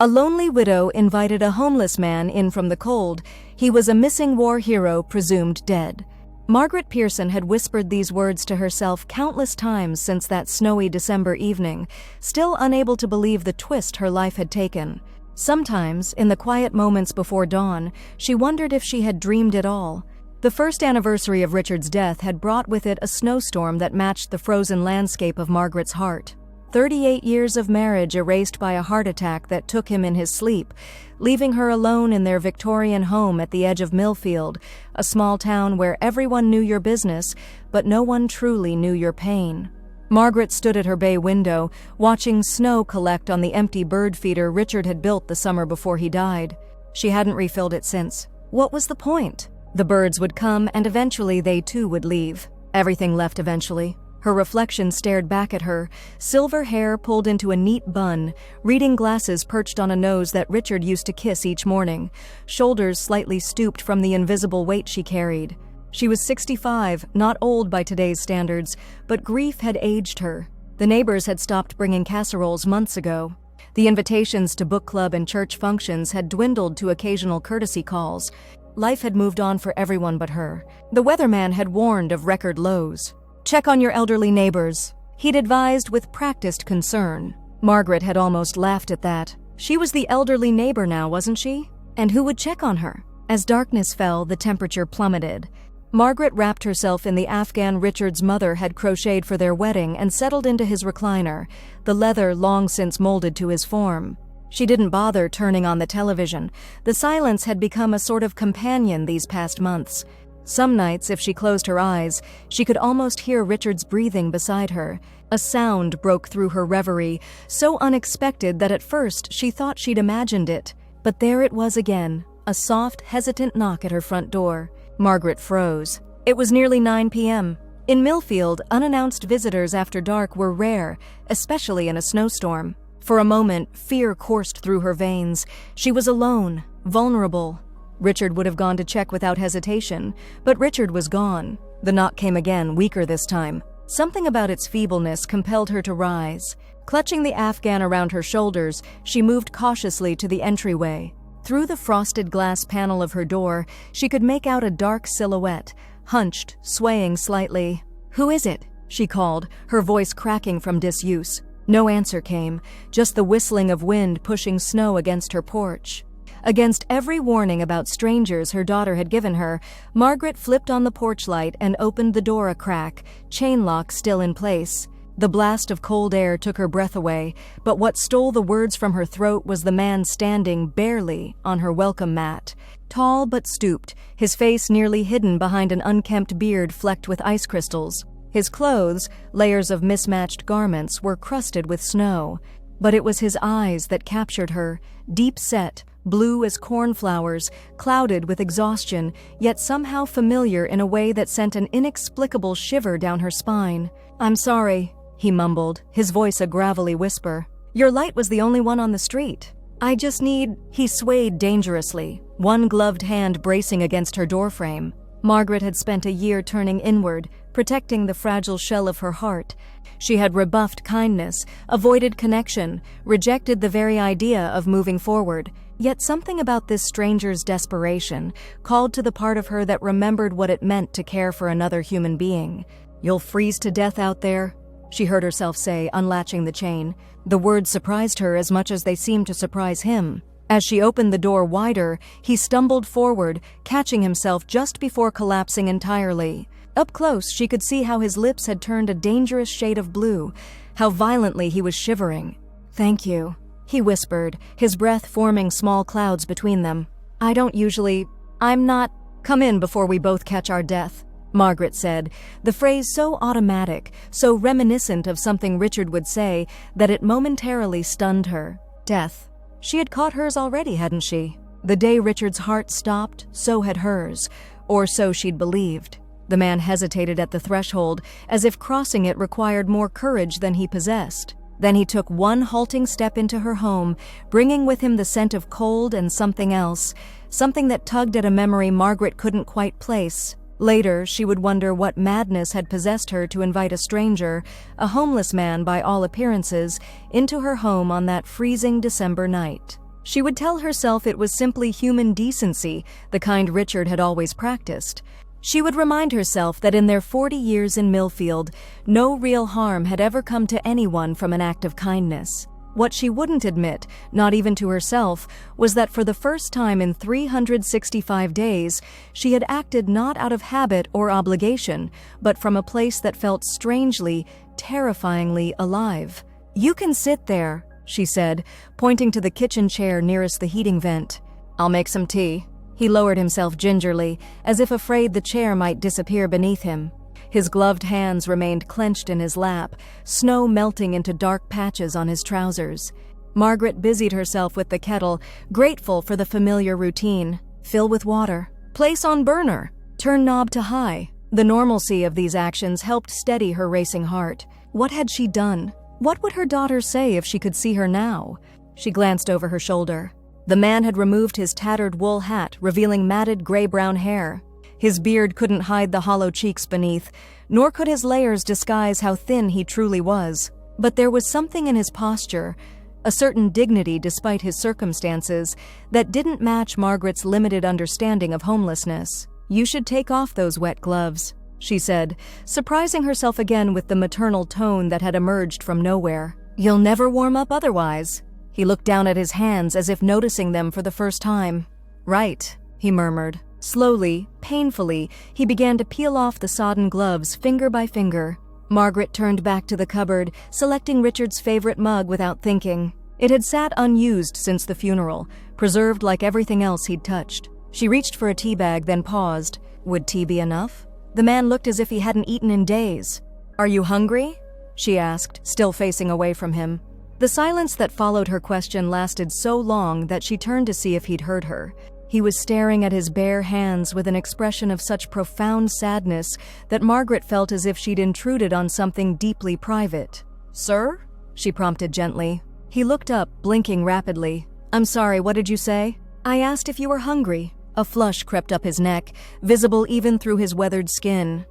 A lonely widow invited a homeless man in from the cold. He was a missing war hero presumed dead. Margaret Pearson had whispered these words to herself countless times since that snowy December evening, still unable to believe the twist her life had taken. Sometimes, in the quiet moments before dawn, she wondered if she had dreamed it all. The first anniversary of Richard's death had brought with it a snowstorm that matched the frozen landscape of Margaret's heart. 38 years of marriage erased by a heart attack that took him in his sleep, leaving her alone in their Victorian home at the edge of Millfield, a small town where everyone knew your business, but no one truly knew your pain. Margaret stood at her bay window, watching snow collect on the empty bird feeder Richard had built the summer before he died. She hadn't refilled it since. What was the point? The birds would come, and eventually they too would leave. Everything left eventually. Her reflection stared back at her, silver hair pulled into a neat bun, reading glasses perched on a nose that Richard used to kiss each morning, shoulders slightly stooped from the invisible weight she carried. She was 65, not old by today's standards, but grief had aged her. The neighbors had stopped bringing casseroles months ago. The invitations to book club and church functions had dwindled to occasional courtesy calls. Life had moved on for everyone but her. The weatherman had warned of record lows. "Check on your elderly neighbors," he'd advised with practiced concern. Margaret had almost laughed at that. She was the elderly neighbor now, wasn't she? And who would check on her? As darkness fell, the temperature plummeted. Margaret wrapped herself in the Afghan Richard's mother had crocheted for their wedding and settled into his recliner, the leather long since molded to his form. She didn't bother turning on the television. The silence had become a sort of companion these past months. Some nights, if she closed her eyes, she could almost hear Richard's breathing beside her. A sound broke through her reverie, so unexpected that at first she thought she'd imagined it. But there it was again, a soft, hesitant knock at her front door. Margaret froze. It was nearly 9 p.m. In Millfield, unannounced visitors after dark were rare, especially in a snowstorm. For a moment, fear coursed through her veins. She was alone, vulnerable. Richard would have gone to check without hesitation, but Richard was gone. The knock came again, weaker this time. Something about its feebleness compelled her to rise. Clutching the Afghan around her shoulders, she moved cautiously to the entryway. Through the frosted glass panel of her door, she could make out a dark silhouette, hunched, swaying slightly. "Who is it?" she called, her voice cracking from disuse. No answer came, just the whistling of wind pushing snow against her porch. Against every warning about strangers her daughter had given her, Margaret flipped on the porch light and opened the door a crack, chain lock still in place. The blast of cold air took her breath away, but what stole the words from her throat was the man standing, barely, on her welcome mat. Tall but stooped, his face nearly hidden behind an unkempt beard flecked with ice crystals. His clothes, layers of mismatched garments, were crusted with snow. But it was his eyes that captured her, deep-set, blue as cornflowers, clouded with exhaustion, yet somehow familiar in a way that sent an inexplicable shiver down her spine. "I'm sorry," he mumbled, his voice a gravelly whisper. "Your light was the only one on the street. I just need—" He swayed dangerously, one gloved hand bracing against her doorframe. Margaret had spent a year turning inward, protecting the fragile shell of her heart. She had rebuffed kindness, avoided connection, rejected the very idea of moving forward. Yet something about this stranger's desperation called to the part of her that remembered what it meant to care for another human being. "You'll freeze to death out there," she heard herself say, unlatching the chain. The words surprised her as much as they seemed to surprise him. As she opened the door wider, he stumbled forward, catching himself just before collapsing entirely. Up close, she could see how his lips had turned a dangerous shade of blue, how violently he was shivering. "Thank you," he whispered, his breath forming small clouds between them. I'm not— "Come in before we both catch our death," Margaret said, the phrase so automatic, so reminiscent of something Richard would say, that it momentarily stunned her. Death. She had caught hers already, hadn't she? The day Richard's heart stopped, so had hers, or so she'd believed. The man hesitated at the threshold, as if crossing it required more courage than he possessed. Then he took one halting step into her home, bringing with him the scent of cold and something else, something that tugged at a memory Margaret couldn't quite place. Later, she would wonder what madness had possessed her to invite a stranger, a homeless man by all appearances, into her home on that freezing December night. She would tell herself it was simply human decency, the kind Richard had always practiced. She would remind herself that in their 40 years in Millfield, no real harm had ever come to anyone from an act of kindness. What she wouldn't admit, not even to herself, was that for the first time in 365 days, she had acted not out of habit or obligation, but from a place that felt strangely, terrifyingly alive. "You can sit there," she said, pointing to the kitchen chair nearest the heating vent. "I'll make some tea." He lowered himself gingerly, as if afraid the chair might disappear beneath him. His gloved hands remained clenched in his lap, snow melting into dark patches on his trousers. Margaret busied herself with the kettle, grateful for the familiar routine. Fill with water. Place on burner. Turn knob to high. The normalcy of these actions helped steady her racing heart. What had she done? What would her daughter say if she could see her now? She glanced over her shoulder. The man had removed his tattered wool hat, revealing matted gray-brown hair. His beard couldn't hide the hollow cheeks beneath, nor could his layers disguise how thin he truly was. But there was something in his posture, a certain dignity despite his circumstances, that didn't match Margaret's limited understanding of homelessness. "You should take off those wet gloves," she said, surprising herself again with the maternal tone that had emerged from nowhere. "You'll never warm up otherwise." He looked down at his hands as if noticing them for the first time. "Right," he murmured. Slowly, painfully, he began to peel off the sodden gloves finger by finger. Margaret turned back to the cupboard, selecting Richard's favorite mug without thinking. It had sat unused since the funeral, preserved like everything else he'd touched. She reached for a tea bag, then paused. Would tea be enough? The man looked as if he hadn't eaten in days. "Are you hungry?" she asked, still facing away from him. The silence that followed her question lasted so long that she turned to see if he'd heard her. He was staring at his bare hands with an expression of such profound sadness that Margaret felt as if she'd intruded on something deeply private. "Sir?" she prompted gently. He looked up, blinking rapidly. "I'm sorry, what did you say?" "I asked if you were hungry." A flush crept up his neck, visible even through his weathered skin.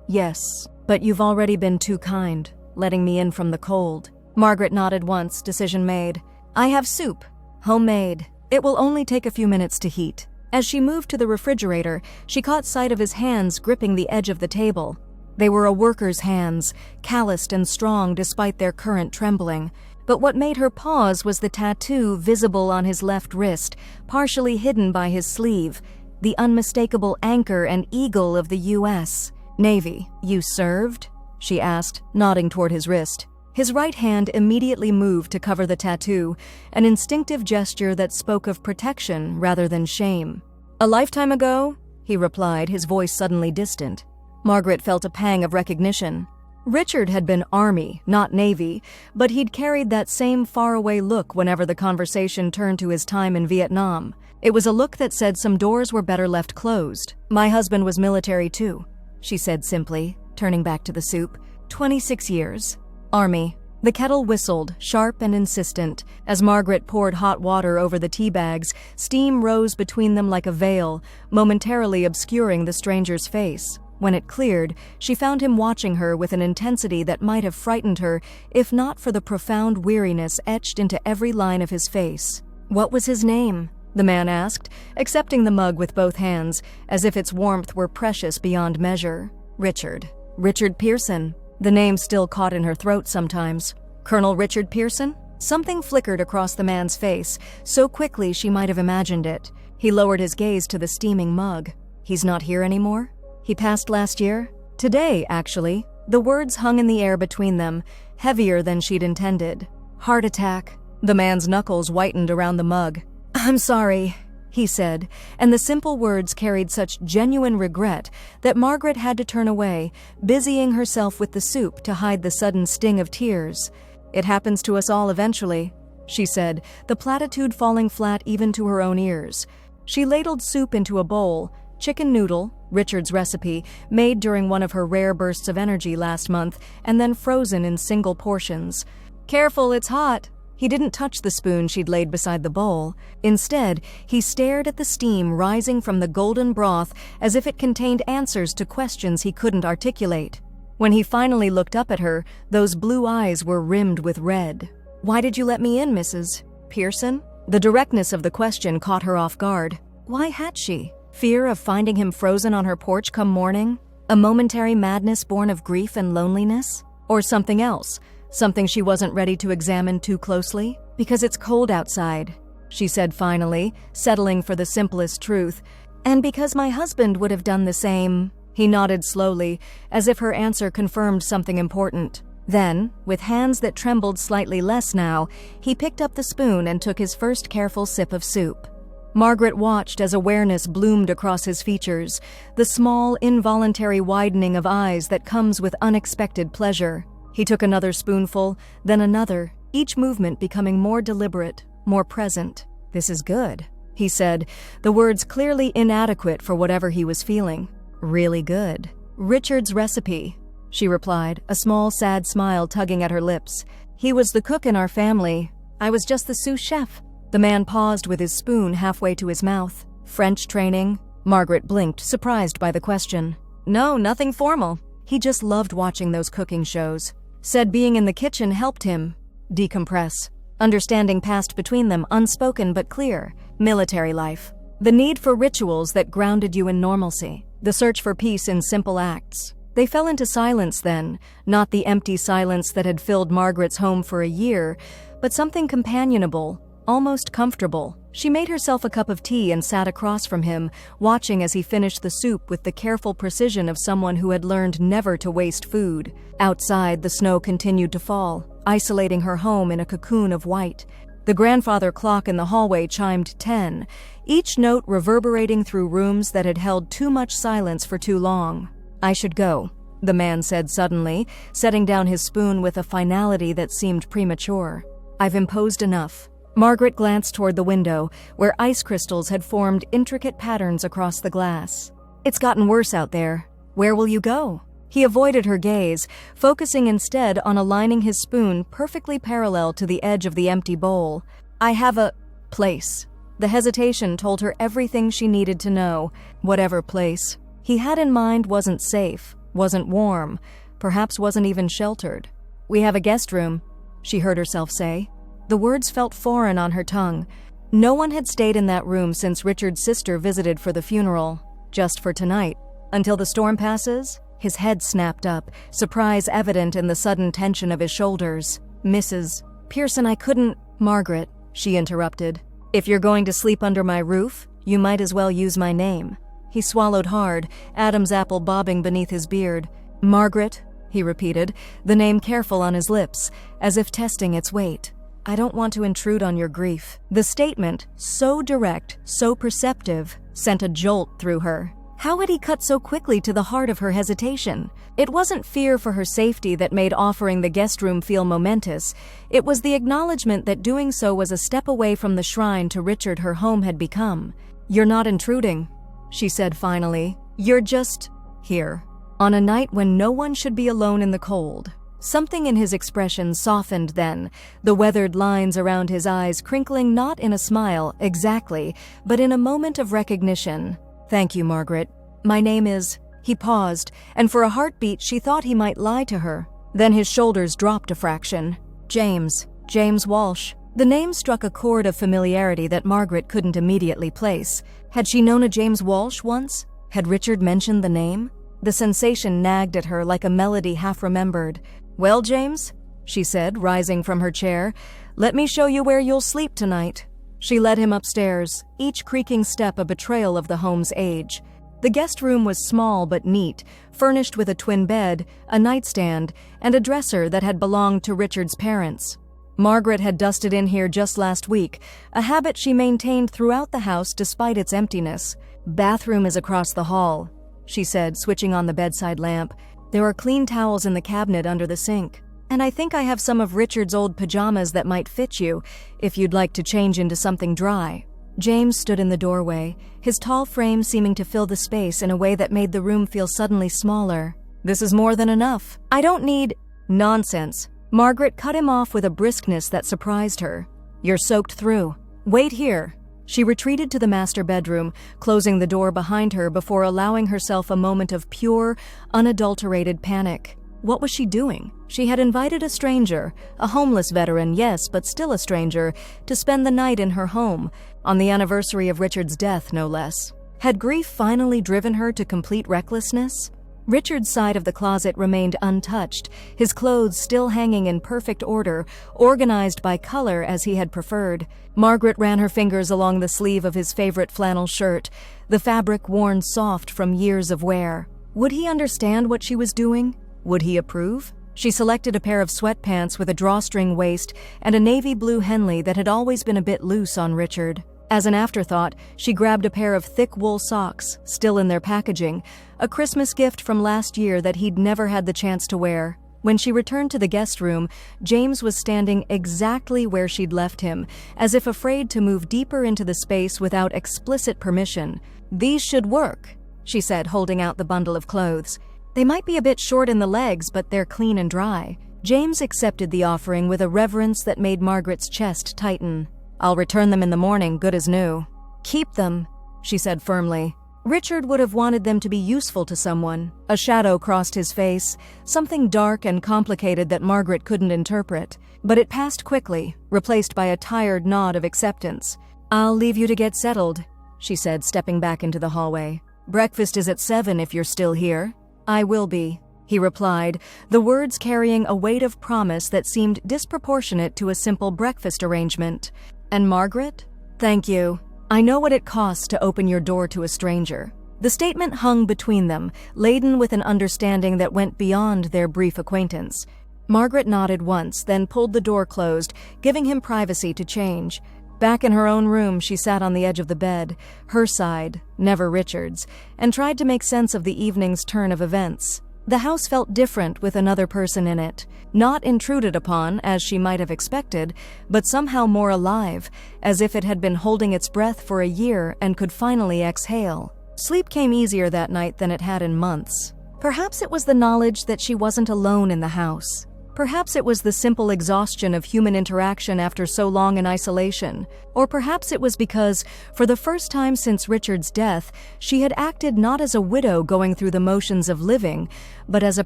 Yes, but you've already been too kind, letting me in from the cold." Margaret nodded once, decision made. "I have soup. Homemade. It will only take a few minutes to heat." As she moved to the refrigerator, she caught sight of his hands gripping the edge of the table. They were a worker's hands, calloused and strong despite their current trembling. But what made her pause was the tattoo visible on his left wrist, partially hidden by his sleeve, the unmistakable anchor and eagle of the U.S. Navy. "You served?" she asked, nodding toward his wrist. His right hand immediately moved to cover the tattoo, an instinctive gesture that spoke of protection rather than shame. "A lifetime ago?" he replied, his voice suddenly distant. Margaret felt a pang of recognition. Richard had been Army, not Navy, but he'd carried that same faraway look whenever the conversation turned to his time in Vietnam. It was a look that said some doors were better left closed. "My husband was military too," she said simply, turning back to the soup. 26 years. Army. The kettle whistled, sharp and insistent. As Margaret poured hot water over the tea bags, steam rose between them like a veil, momentarily obscuring the stranger's face. When it cleared, she found him watching her with an intensity that might have frightened her, if not for the profound weariness etched into every line of his face. "What was his name?" the man asked, accepting the mug with both hands, as if its warmth were precious beyond measure. "Richard. Richard Pearson." The name still caught in her throat sometimes. "Colonel Richard Pearson?" Something flickered across the man's face, so quickly she might have imagined it. He lowered his gaze to the steaming mug. "He's not here anymore?" "He passed last year?" "Today, actually." The words hung in the air between them, heavier than she'd intended. "Heart attack." The man's knuckles whitened around the mug. "I'm sorry," he said, and the simple words carried such genuine regret that Margaret had to turn away, busying herself with the soup to hide the sudden sting of tears. "It happens to us all eventually," she said, the platitude falling flat even to her own ears. She ladled soup into a bowl, chicken noodle, Richard's recipe, made during one of her rare bursts of energy last month, and then frozen in single portions. "Careful, it's hot." He didn't touch the spoon she'd laid beside the bowl. Instead, he stared at the steam rising from the golden broth as if it contained answers to questions he couldn't articulate. When he finally looked up at her, those blue eyes were rimmed with red. "Why did you let me in, Mrs. Pearson?" The directness of the question caught her off guard. Why had she? Fear of finding him frozen on her porch come morning? A momentary madness born of grief and loneliness? Or something else? Something she wasn't ready to examine too closely? Because it's cold outside, she said finally, settling for the simplest truth. And because my husband would have done the same. He nodded slowly, as if her answer confirmed something important. Then, with hands that trembled slightly less now, he picked up the spoon and took his first careful sip of soup. Margaret watched as awareness bloomed across his features, the small, involuntary widening of eyes that comes with unexpected pleasure. He took another spoonful, then another, each movement becoming more deliberate, more present. "This is good," he said, the words clearly inadequate for whatever he was feeling. "Really good." "Richard's recipe," she replied, a small, sad smile tugging at her lips. "He was the cook in our family. I was just the sous chef." The man paused with his spoon halfway to his mouth. "French training?" Margaret blinked, surprised by the question. "No, nothing formal. He just loved watching those cooking shows. Said being in the kitchen helped him decompress. Understanding passed between them, unspoken but clear. Military life. The need for rituals that grounded you in normalcy. The search for peace in simple acts. They fell into silence then, not the empty silence that had filled Margaret's home for a year, but something companionable, almost comfortable. She made herself a cup of tea and sat across from him, watching as he finished the soup with the careful precision of someone who had learned never to waste food. Outside, the snow continued to fall, isolating her home in a cocoon of white. The grandfather clock in the hallway chimed 10, each note reverberating through rooms that had held too much silence for too long. "I should go," the man said suddenly, setting down his spoon with a finality that seemed premature. "I've imposed enough." Margaret glanced toward the window, where ice crystals had formed intricate patterns across the glass. "It's gotten worse out there. Where will you go?" He avoided her gaze, focusing instead on aligning his spoon perfectly parallel to the edge of the empty bowl. "I have a place." The hesitation told her everything she needed to know. Whatever place he had in mind wasn't safe, wasn't warm, perhaps wasn't even sheltered. "We have a guest room," she heard herself say. The words felt foreign on her tongue. No one had stayed in that room since Richard's sister visited for the funeral. Just for tonight. Until the storm passes? His head snapped up, surprise evident in the sudden tension of his shoulders. "Mrs. Pearson, I couldn't—" "Margaret," she interrupted. "If you're going to sleep under my roof, you might as well use my name." He swallowed hard, Adam's apple bobbing beneath his beard. "Margaret," he repeated, the name careful on his lips, as if testing its weight. "I don't want to intrude on your grief." The statement, so direct, so perceptive, sent a jolt through her. How had he cut so quickly to the heart of her hesitation? It wasn't fear for her safety that made offering the guest room feel momentous. It was the acknowledgement that doing so was a step away from the shrine to Richard her home had become. "You're not intruding," she said finally. "You're just here. On a night when no one should be alone in the cold." Something in his expression softened then, the weathered lines around his eyes crinkling not in a smile, exactly, but in a moment of recognition. "Thank you, Margaret. My name is—" He paused, and for a heartbeat she thought he might lie to her. Then his shoulders dropped a fraction. "James. James Walsh." The name struck a chord of familiarity that Margaret couldn't immediately place. Had she known a James Walsh once? Had Richard mentioned the name? The sensation nagged at her like a melody half-remembered. "Well, James," she said, rising from her chair, "let me show you where you'll sleep tonight." She led him upstairs, each creaking step a betrayal of the home's age. The guest room was small but neat, furnished with a twin bed, a nightstand, and a dresser that had belonged to Richard's parents. Margaret had dusted in here just last week, a habit she maintained throughout the house despite its emptiness. "Bathroom is across the hall," she said, switching on the bedside lamp. "There are clean towels in the cabinet under the sink. And I think I have some of Richard's old pajamas that might fit you, if you'd like to change into something dry." James stood in the doorway, his tall frame seeming to fill the space in a way that made the room feel suddenly smaller. "This is more than enough. I don't need—" "Nonsense." Margaret cut him off with a briskness that surprised her. "You're soaked through. Wait here." She retreated to the master bedroom, closing the door behind her before allowing herself a moment of pure, unadulterated panic. What was she doing? She had invited a stranger, a homeless veteran, yes, but still a stranger, to spend the night in her home, on the anniversary of Richard's death, no less. Had grief finally driven her to complete recklessness? Richard's side of the closet remained untouched, his clothes still hanging in perfect order, organized by color as he had preferred. Margaret ran her fingers along the sleeve of his favorite flannel shirt, the fabric worn soft from years of wear. Would he understand what she was doing? Would he approve? She selected a pair of sweatpants with a drawstring waist and a navy blue Henley that had always been a bit loose on Richard. As an afterthought, she grabbed a pair of thick wool socks, still in their packaging, a Christmas gift from last year that he'd never had the chance to wear. When she returned to the guest room, James was standing exactly where she'd left him, as if afraid to move deeper into the space without explicit permission. "These should work," she said, holding out the bundle of clothes. "They might be a bit short in the legs, but they're clean and dry." James accepted the offering with a reverence that made Margaret's chest tighten. "I'll return them in the morning, good as new." "Keep them," she said firmly. Richard would have wanted them to be useful to someone. A shadow crossed his face, something dark and complicated that Margaret couldn't interpret. But it passed quickly, replaced by a tired nod of acceptance. "I'll leave you to get settled," she said, stepping back into the hallway. "Breakfast is at 7 if you're still here." "I will be," he replied, the words carrying a weight of promise that seemed disproportionate to a simple breakfast arrangement. "And Margaret? Thank you. I know what it costs to open your door to a stranger." The statement hung between them, laden with an understanding that went beyond their brief acquaintance. Margaret nodded once, then pulled the door closed, giving him privacy to change. Back in her own room, she sat on the edge of the bed, her side, never Richard's, and tried to make sense of the evening's turn of events. The house felt different with another person in it, not intruded upon, as she might have expected, but somehow more alive, as if it had been holding its breath for a year and could finally exhale. Sleep came easier that night than it had in months. Perhaps it was the knowledge that she wasn't alone in the house. Perhaps it was the simple exhaustion of human interaction after so long in isolation. Or perhaps it was because, for the first time since Richard's death, she had acted not as a widow going through the motions of living, but as a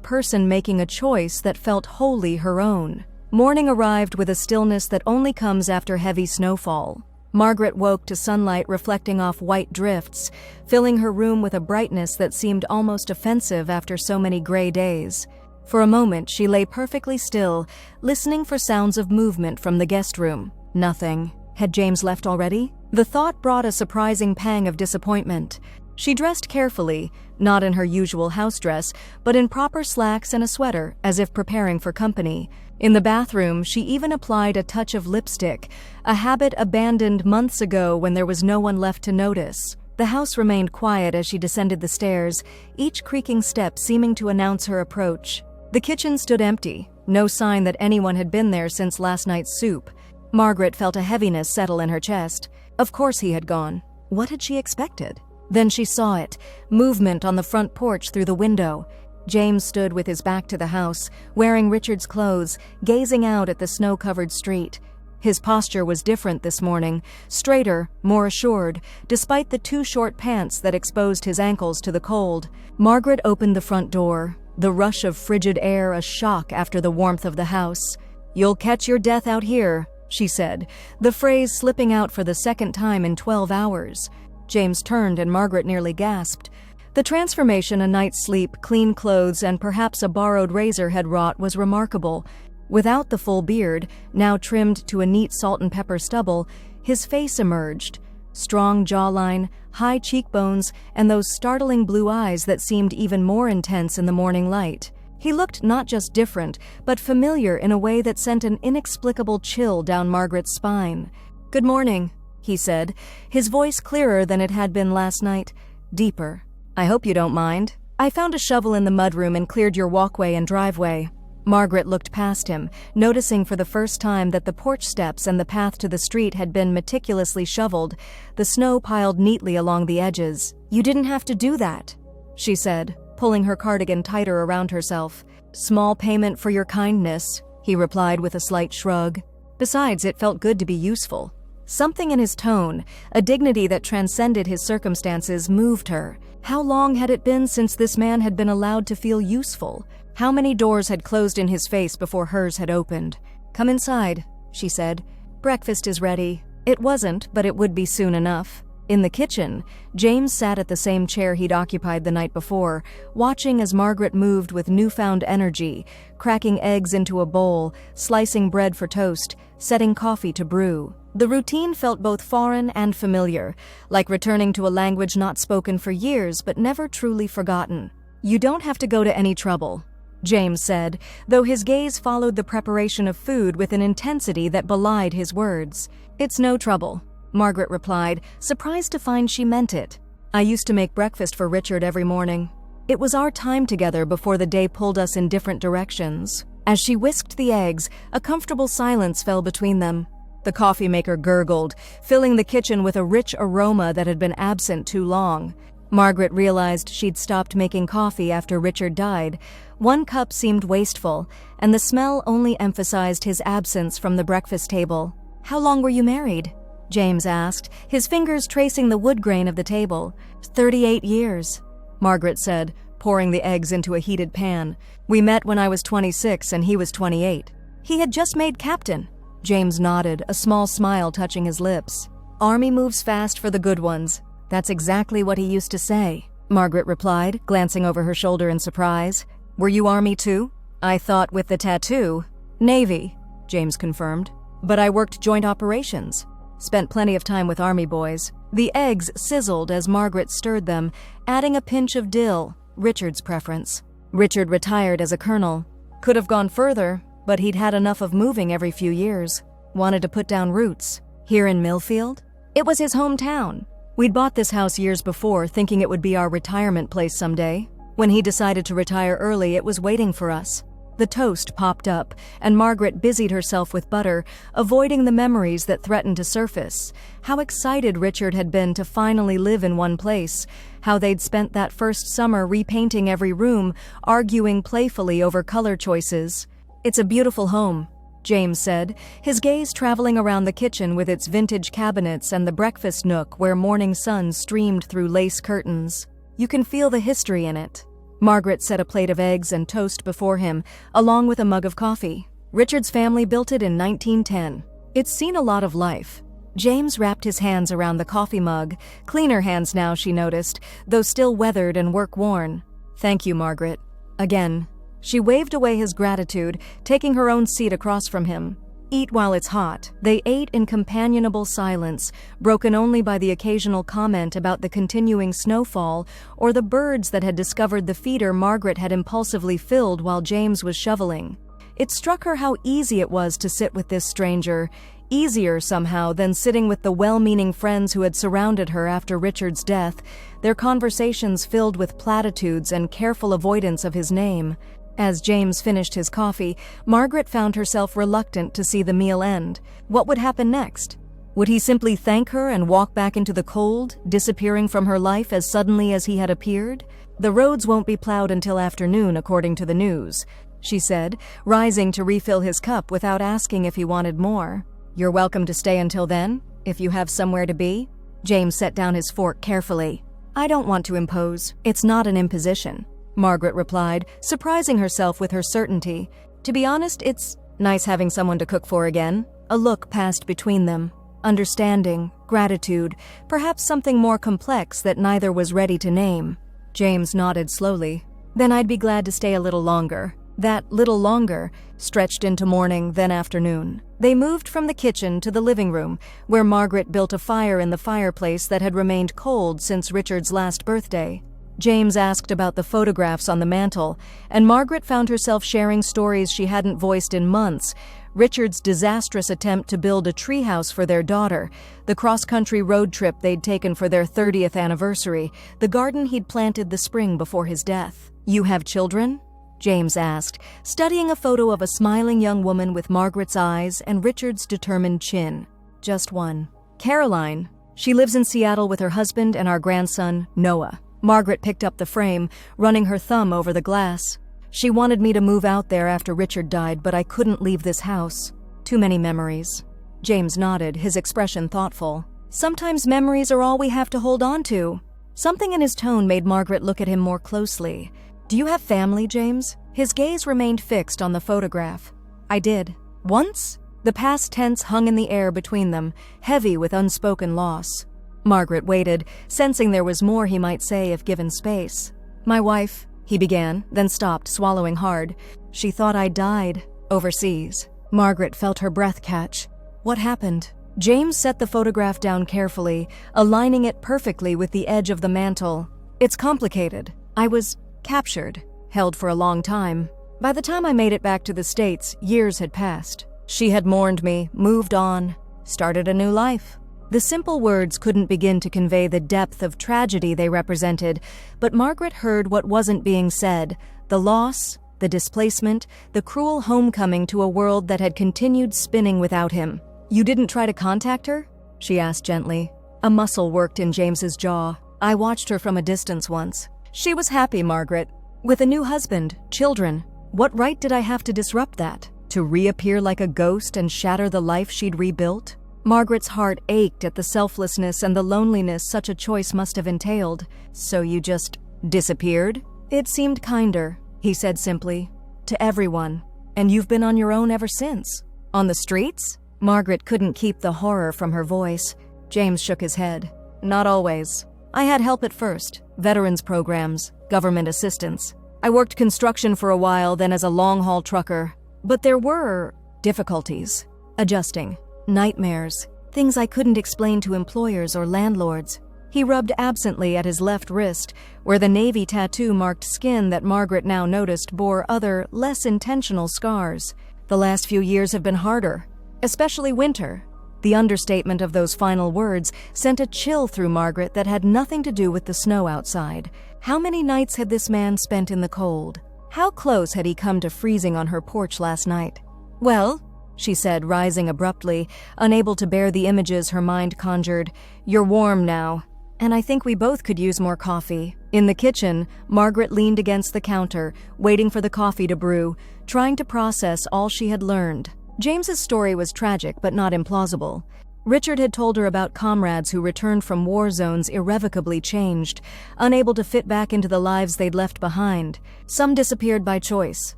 person making a choice that felt wholly her own. Morning arrived with a stillness that only comes after heavy snowfall. Margaret woke to sunlight reflecting off white drifts, filling her room with a brightness that seemed almost offensive after so many gray days. For a moment, she lay perfectly still, listening for sounds of movement from the guest room. Nothing. Had James left already? The thought brought a surprising pang of disappointment. She dressed carefully, not in her usual house dress, but in proper slacks and a sweater, as if preparing for company. In the bathroom, she even applied a touch of lipstick, a habit abandoned months ago when there was no one left to notice. The house remained quiet as she descended the stairs, each creaking step seeming to announce her approach. The kitchen stood empty, no sign that anyone had been there since last night's soup. Margaret felt a heaviness settle in her chest. Of course he had gone. What had she expected? Then she saw it, movement on the front porch through the window. James stood with his back to the house, wearing Richard's clothes, gazing out at the snow-covered street. His posture was different this morning, straighter, more assured, despite the too short pants that exposed his ankles to the cold. Margaret opened the front door, the rush of frigid air a shock after the warmth of the house. "You'll catch your death out here," she said, the phrase slipping out for the second time in 12 hours. James turned and Margaret nearly gasped. The transformation a night's sleep, clean clothes, and perhaps a borrowed razor had wrought was remarkable. Without the full beard, now trimmed to a neat salt and pepper stubble, his face emerged. Strong jawline, high cheekbones, and those startling blue eyes that seemed even more intense in the morning light. He looked not just different, but familiar in a way that sent an inexplicable chill down Margaret's spine. "Good morning," he said, his voice clearer than it had been last night, deeper. "I hope you don't mind. I found a shovel in the mudroom and cleared your walkway and driveway." Margaret looked past him, noticing for the first time that the porch steps and the path to the street had been meticulously shoveled, the snow piled neatly along the edges. "You didn't have to do that," she said, pulling her cardigan tighter around herself. "Small payment for your kindness," he replied with a slight shrug. Besides, it felt good to be useful. Something in his tone, a dignity that transcended his circumstances, moved her. How long had it been since this man had been allowed to feel useful? How many doors had closed in his face before hers had opened? "Come inside," she said. "Breakfast is ready." It wasn't, but it would be soon enough. In the kitchen, James sat at the same chair he'd occupied the night before, watching as Margaret moved with newfound energy, cracking eggs into a bowl, slicing bread for toast, setting coffee to brew. The routine felt both foreign and familiar, like returning to a language not spoken for years but never truly forgotten. "You don't have to go to any trouble," James said, though his gaze followed the preparation of food with an intensity that belied his words. "It's no trouble," Margaret replied, surprised to find she meant it. "I used to make breakfast for Richard every morning. It was our time together before the day pulled us in different directions." As she whisked the eggs, a comfortable silence fell between them. The coffee maker gurgled, filling the kitchen with a rich aroma that had been absent too long. Margaret realized she'd stopped making coffee after Richard died. One cup seemed wasteful, and the smell only emphasized his absence from the breakfast table. "How long were you married?" James asked, his fingers tracing the wood grain of the table. 38 years, Margaret said, pouring the eggs into a heated pan. "We met when I was 26 and he was 28. He had just made captain." James nodded, a small smile touching his lips. "Army moves fast for the good ones." "That's exactly what he used to say," Margaret replied, glancing over her shoulder in surprise. "Were you Army too?" "I thought with the tattoo." "Navy," James confirmed. "But I worked joint operations. Spent plenty of time with Army boys." The eggs sizzled as Margaret stirred them, adding a pinch of dill, Richard's preference. "Richard retired as a colonel. Could have gone further, but he'd had enough of moving every few years. Wanted to put down roots." "Here in Millfield?" "It was his hometown. We'd bought this house years before, thinking it would be our retirement place someday. When he decided to retire early, it was waiting for us." The toast popped up, and Margaret busied herself with butter, avoiding the memories that threatened to surface. How excited Richard had been to finally live in one place, how they'd spent that first summer repainting every room, arguing playfully over color choices. "It's a beautiful home," James said, his gaze traveling around the kitchen with its vintage cabinets and the breakfast nook where morning sun streamed through lace curtains. "You can feel the history in it." Margaret set a plate of eggs and toast before him, along with a mug of coffee. "Richard's family built it in 1910. It's seen a lot of life." James wrapped his hands around the coffee mug, cleaner hands now, she noticed, though still weathered and work-worn. "Thank you, Margaret." Again. She waved away his gratitude, taking her own seat across from him. "Eat while it's hot." They ate in companionable silence, broken only by the occasional comment about the continuing snowfall or the birds that had discovered the feeder Margaret had impulsively filled while James was shoveling. It struck her how easy it was to sit with this stranger, easier somehow than sitting with the well-meaning friends who had surrounded her after Richard's death, their conversations filled with platitudes and careful avoidance of his name. As James finished his coffee, Margaret found herself reluctant to see the meal end. What would happen next? Would he simply thank her and walk back into the cold, disappearing from her life as suddenly as he had appeared? "The roads won't be plowed until afternoon, according to the news," she said, rising to refill his cup without asking if he wanted more. "You're welcome to stay until then, if you have somewhere to be." James set down his fork carefully. "I don't want to impose. It's not an imposition," Margaret replied, surprising herself with her certainty. "To be honest, it's nice having someone to cook for again." A look passed between them. Understanding, gratitude, perhaps something more complex that neither was ready to name. James nodded slowly. "Then I'd be glad to stay a little longer." That little longer stretched into morning, then afternoon. They moved from the kitchen to the living room, where Margaret built a fire in the fireplace that had remained cold since Richard's last birthday. James asked about the photographs on the mantel, and Margaret found herself sharing stories she hadn't voiced in months. Richard's disastrous attempt to build a treehouse for their daughter, the cross-country road trip they'd taken for their 30th anniversary, the garden he'd planted the spring before his death. "You have children?" James asked, studying a photo of a smiling young woman with Margaret's eyes and Richard's determined chin. "Just one. Caroline. She lives in Seattle with her husband and our grandson, Noah." Margaret picked up the frame, running her thumb over the glass. "She wanted me to move out there after Richard died, but I couldn't leave this house. Too many memories." James nodded, his expression thoughtful. "Sometimes memories are all we have to hold on to." Something in his tone made Margaret look at him more closely. Do you have family, James? His gaze remained fixed on the photograph. I did. Once? The past tense hung in the air between them, heavy with unspoken loss. Margaret waited, sensing there was more he might say if given space. My wife, he began, then stopped, swallowing hard. She thought I died. Overseas. Margaret felt her breath catch. What happened? James set the photograph down carefully, aligning it perfectly with the edge of the mantel. It's complicated. I was captured, held for a long time. By the time I made it back to the States, years had passed. She had mourned me, moved on, started a new life. The simple words couldn't begin to convey the depth of tragedy they represented, but Margaret heard what wasn't being said: the loss, the displacement, the cruel homecoming to a world that had continued spinning without him. You didn't try to contact her? She asked gently. A muscle worked in James's jaw. I watched her from a distance once. She was happy, Margaret. With a new husband, children. What right did I have to disrupt that? To reappear like a ghost and shatter the life she'd rebuilt? Margaret's heart ached at the selflessness and the loneliness such a choice must have entailed. So you just disappeared? It seemed kinder, he said simply. To everyone. And you've been on your own ever since. On the streets? Margaret couldn't keep the horror from her voice. James shook his head. Not always. I had help at first. Veterans programs, government assistance. I worked construction for a while, then as a long-haul trucker. But there were difficulties. Adjusting. Nightmares. Things I couldn't explain to employers or landlords. He rubbed absently at his left wrist, where the navy tattoo marked skin that Margaret now noticed bore other, less intentional scars. The last few years have been harder, especially winter. The understatement of those final words sent a chill through Margaret that had nothing to do with the snow outside. How many nights had this man spent in the cold? How close had he come to freezing on her porch last night? Well, she said, rising abruptly, unable to bear the images her mind conjured. You're warm now, and I think we both could use more coffee. In the kitchen, Margaret leaned against the counter, waiting for the coffee to brew, trying to process all she had learned. James's story was tragic but not implausible. Richard had told her about comrades who returned from war zones irrevocably changed, unable to fit back into the lives they'd left behind. Some disappeared by choice,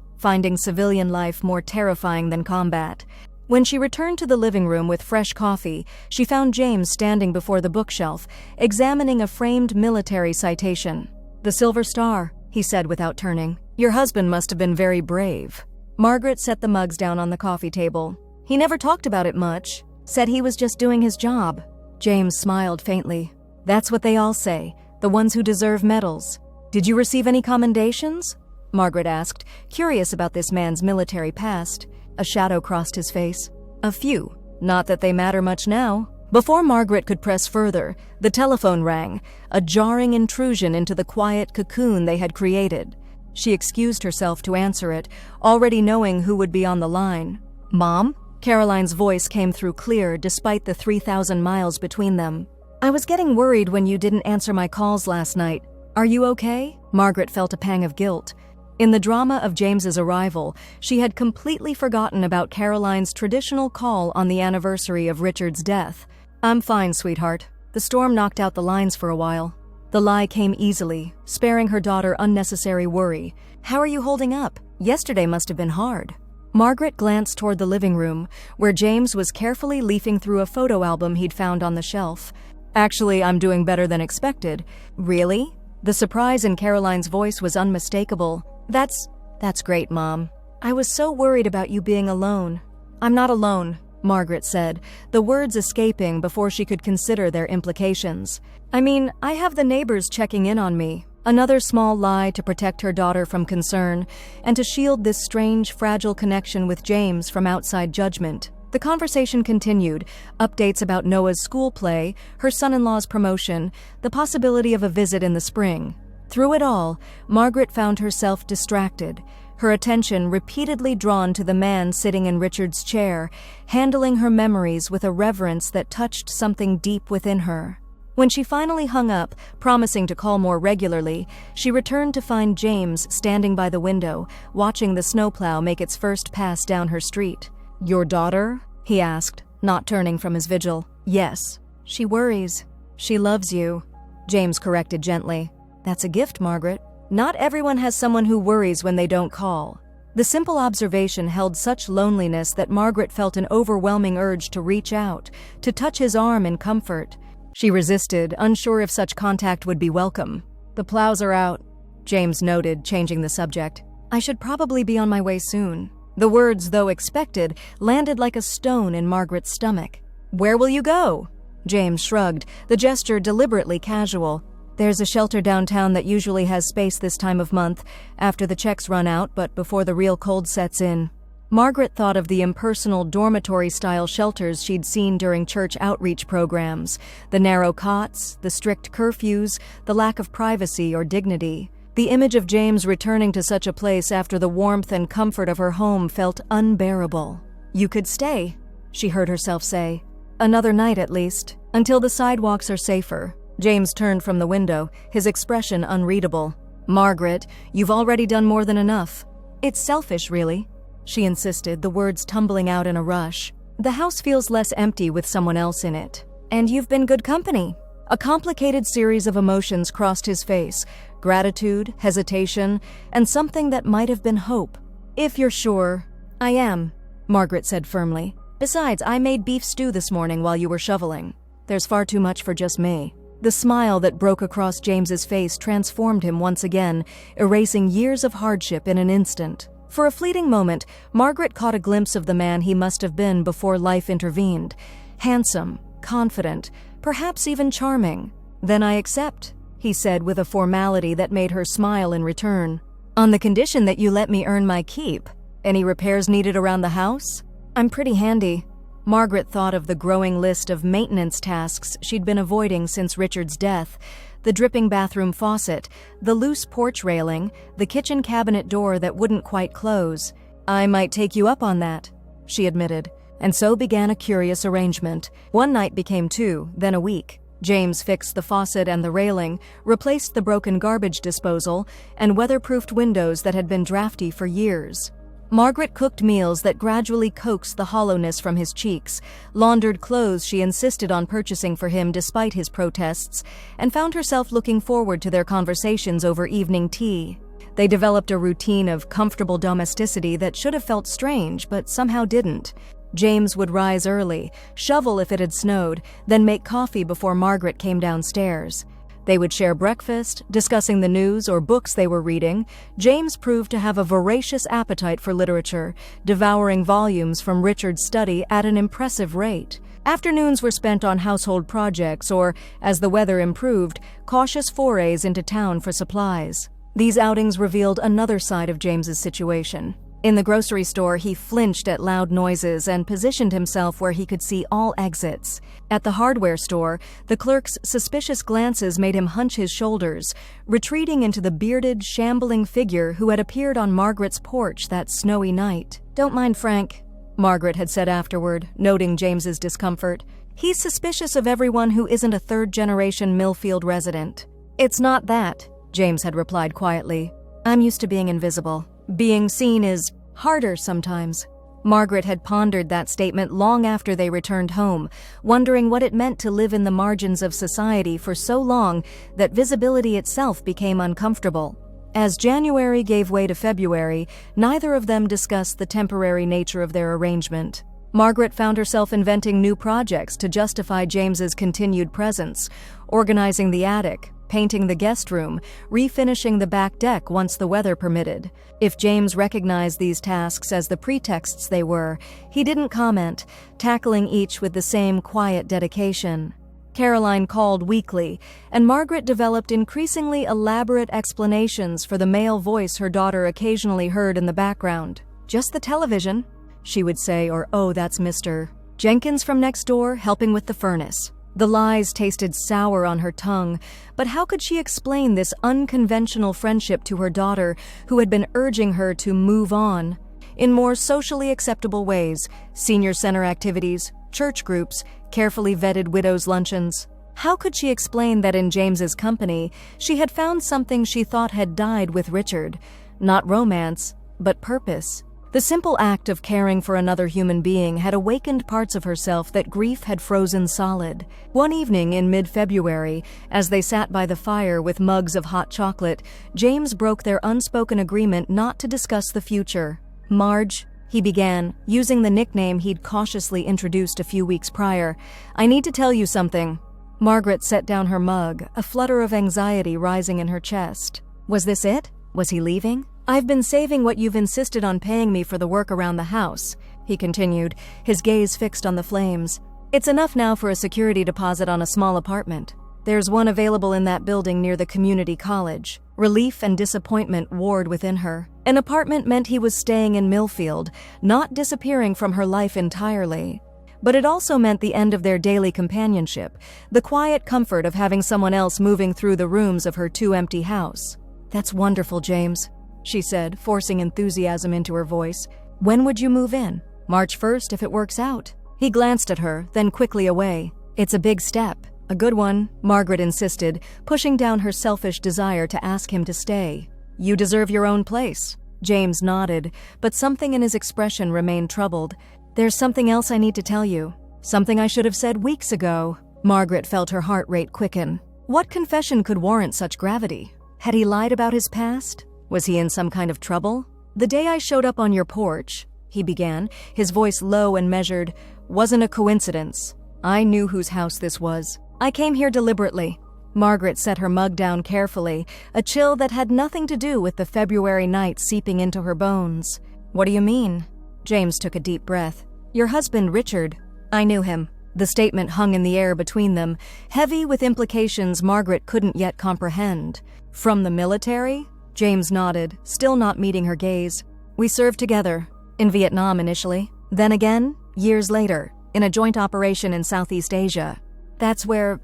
finding civilian life more terrifying than combat. When she returned to the living room with fresh coffee, she found James standing before the bookshelf, examining a framed military citation. "The Silver Star," he said without turning. "Your husband must have been very brave." Margaret set the mugs down on the coffee table. "He never talked about it much. Said he was just doing his job." James smiled faintly. "That's what they all say, the ones who deserve medals. Did you receive any commendations?" Margaret asked, curious about this man's military past. A shadow crossed his face. "A few. Not that they matter much now." Before Margaret could press further, the telephone rang, a jarring intrusion into the quiet cocoon they had created. She excused herself to answer it, already knowing who would be on the line. "Mom?" Caroline's voice came through clear, despite the 3,000 miles between them. "I was getting worried when you didn't answer my calls last night. Are you okay?" Margaret felt a pang of guilt. In the drama of James's arrival, she had completely forgotten about Caroline's traditional call on the anniversary of Richard's death. "I'm fine, sweetheart. The storm knocked out the lines for a while." The lie came easily, sparing her daughter unnecessary worry. "How are you holding up? Yesterday must have been hard." Margaret glanced toward the living room, where James was carefully leafing through a photo album he'd found on the shelf. "Actually, I'm doing better than expected." "Really?" The surprise in Caroline's voice was unmistakable. That's great, Mom. I was so worried about you being alone." "I'm not alone," Margaret said, the words escaping before she could consider their implications. "I mean, I have the neighbors checking in on me." Another small lie to protect her daughter from concern, and to shield this strange, fragile connection with James from outside judgment. The conversation continued, updates about Noah's school play, her son-in-law's promotion, the possibility of a visit in the spring. Through it all, Margaret found herself distracted, her attention repeatedly drawn to the man sitting in Richard's chair, handling her memories with a reverence that touched something deep within her. When she finally hung up, promising to call more regularly, she returned to find James standing by the window, watching the snowplow make its first pass down her street. "Your daughter?" he asked, not turning from his vigil. "Yes. She worries. She loves you," James corrected gently. "That's a gift, Margaret." Not everyone has someone who worries when they don't call. The simple observation held such loneliness that Margaret felt an overwhelming urge to reach out, to touch his arm in comfort. She resisted, unsure if such contact would be welcome. "The plows are out," James noted, changing the subject. "I should probably be on my way soon." The words, though expected, landed like a stone in Margaret's stomach. "Where will you go?" James shrugged, the gesture deliberately casual. "There's a shelter downtown that usually has space this time of month, after the checks run out but before the real cold sets in." Margaret thought of the impersonal dormitory-style shelters she'd seen during church outreach programs, the narrow cots, the strict curfews, the lack of privacy or dignity. The image of James returning to such a place after the warmth and comfort of her home felt unbearable. "You could stay," she heard herself say. "Another night at least, until the sidewalks are safer." James turned from the window, his expression unreadable. "Margaret, you've already done more than enough." "It's selfish, really," she insisted, the words tumbling out in a rush. "The house feels less empty with someone else in it. And you've been good company." A complicated series of emotions crossed his face: gratitude, hesitation, and something that might have been hope. "If you're sure." "I am," Margaret said firmly. "Besides, I made beef stew this morning while you were shoveling. There's far too much for just me." The smile that broke across James's face transformed him once again, erasing years of hardship in an instant. For a fleeting moment, Margaret caught a glimpse of the man he must have been before life intervened. Handsome, confident, perhaps even charming. "Then I accept," he said with a formality that made her smile in return. "On the condition that you let me earn my keep. Any repairs needed around the house?" "I'm pretty handy." Margaret thought of the growing list of maintenance tasks she'd been avoiding since Richard's death: the dripping bathroom faucet, the loose porch railing, the kitchen cabinet door that wouldn't quite close. "I might take you up on that," she admitted. And so began a curious arrangement. One night became 2, then a week. James fixed the faucet and the railing, replaced the broken garbage disposal, and weatherproofed windows that had been drafty for years. Margaret cooked meals that gradually coaxed the hollowness from his cheeks, laundered clothes she insisted on purchasing for him despite his protests, and found herself looking forward to their conversations over evening tea. They developed a routine of comfortable domesticity that should have felt strange, but somehow didn't. James would rise early, shovel if it had snowed, then make coffee before Margaret came downstairs. They would share breakfast, discussing the news or books they were reading. James proved to have a voracious appetite for literature, devouring volumes from Richard's study at an impressive rate. Afternoons were spent on household projects or, as the weather improved, cautious forays into town for supplies. These outings revealed another side of James's situation. In the grocery store, he flinched at loud noises and positioned himself where he could see all exits. At the hardware store, the clerk's suspicious glances made him hunch his shoulders, retreating into the bearded, shambling figure who had appeared on Margaret's porch that snowy night. "Don't mind Frank," Margaret had said afterward, noting James's discomfort. "He's suspicious of everyone who isn't a third-generation Millfield resident." "It's not that," James had replied quietly. "I'm used to being invisible. Being seen is harder sometimes." Margaret had pondered that statement long after they returned home, wondering what it meant to live in the margins of society for so long that visibility itself became uncomfortable. As January gave way to February, neither of them discussed the temporary nature of their arrangement. Margaret found herself inventing new projects to justify James's continued presence, organizing the attic, painting the guest room, refinishing the back deck once the weather permitted. If James recognized these tasks as the pretexts they were, he didn't comment, tackling each with the same quiet dedication. Caroline called weekly, and Margaret developed increasingly elaborate explanations for the male voice her daughter occasionally heard in the background. "Just the television," she would say, or "Oh, that's Mr. Jenkins from next door helping with the furnace." The lies tasted sour on her tongue, but how could she explain this unconventional friendship to her daughter, who had been urging her to move on? In more socially acceptable ways, senior center activities, church groups, carefully vetted widows' luncheons. How could she explain that in James's company, she had found something she thought had died with Richard? Not romance, but purpose. The simple act of caring for another human being had awakened parts of herself that grief had frozen solid. One evening in mid-February, as they sat by the fire with mugs of hot chocolate, James broke their unspoken agreement not to discuss the future. "Marge," he began, using the nickname he'd cautiously introduced a few weeks prior, "I need to tell you something." Margaret set down her mug, a flutter of anxiety rising in her chest. Was this it? Was he leaving? "I've been saving what you've insisted on paying me for the work around the house," he continued, his gaze fixed on the flames. "It's enough now for a security deposit on a small apartment. There's one available in that building near the community college." Relief and disappointment warred within her. An apartment meant he was staying in Millfield, not disappearing from her life entirely. But it also meant the end of their daily companionship, the quiet comfort of having someone else moving through the rooms of her too-empty house. "That's wonderful, James," she said, forcing enthusiasm into her voice. "When would you move in?" "March 1st, if it works out." He glanced at her, then quickly away. "It's a big step. A good one," Margaret insisted, pushing down her selfish desire to ask him to stay. "You deserve your own place." James nodded, but something in his expression remained troubled. "There's something else I need to tell you. Something I should have said weeks ago." Margaret felt her heart rate quicken. What confession could warrant such gravity? Had he lied about his past? Was he in some kind of trouble? "The day I showed up on your porch," he began, his voice low and measured, "wasn't a coincidence. I knew whose house this was. I came here deliberately." Margaret set her mug down carefully, a chill that had nothing to do with the February night seeping into her bones. "What do you mean?" James took a deep breath. "Your husband, Richard. I knew him." The statement hung in the air between them, heavy with implications Margaret couldn't yet comprehend. "From the military?" James nodded, still not meeting her gaze. "We served together. In Vietnam initially. Then again, years later, in a joint operation in Southeast Asia. That's where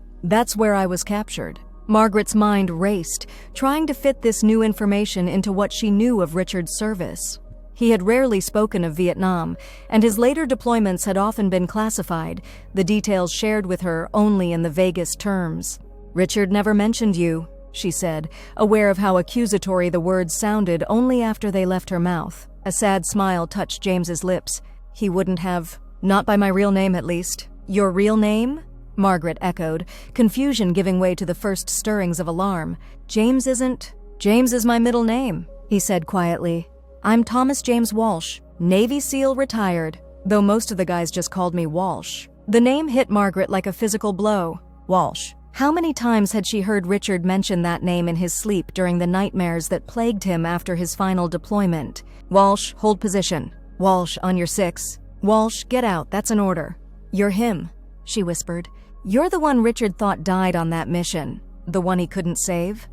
I was captured." Margaret's mind raced, trying to fit this new information into what she knew of Richard's service. He had rarely spoken of Vietnam, and his later deployments had often been classified, the details shared with her only in the vaguest terms. "Richard never mentioned you," she said, aware of how accusatory the words sounded only after they left her mouth. A sad smile touched James's lips. "He wouldn't have. Not by my real name, at least." "Your real name?" Margaret echoed, confusion giving way to the first stirrings of alarm. James is my middle name," he said quietly. "I'm Thomas James Walsh, Navy SEAL retired, though most of the guys just called me Walsh." The name hit Margaret like a physical blow. Walsh. How many times had she heard Richard mention that name in his sleep during the nightmares that plagued him after his final deployment? "Walsh, hold position. Walsh, on your 6. Walsh, get out, that's an order." "You're him," she whispered. "You're the one Richard thought died on that mission. The one he couldn't save?"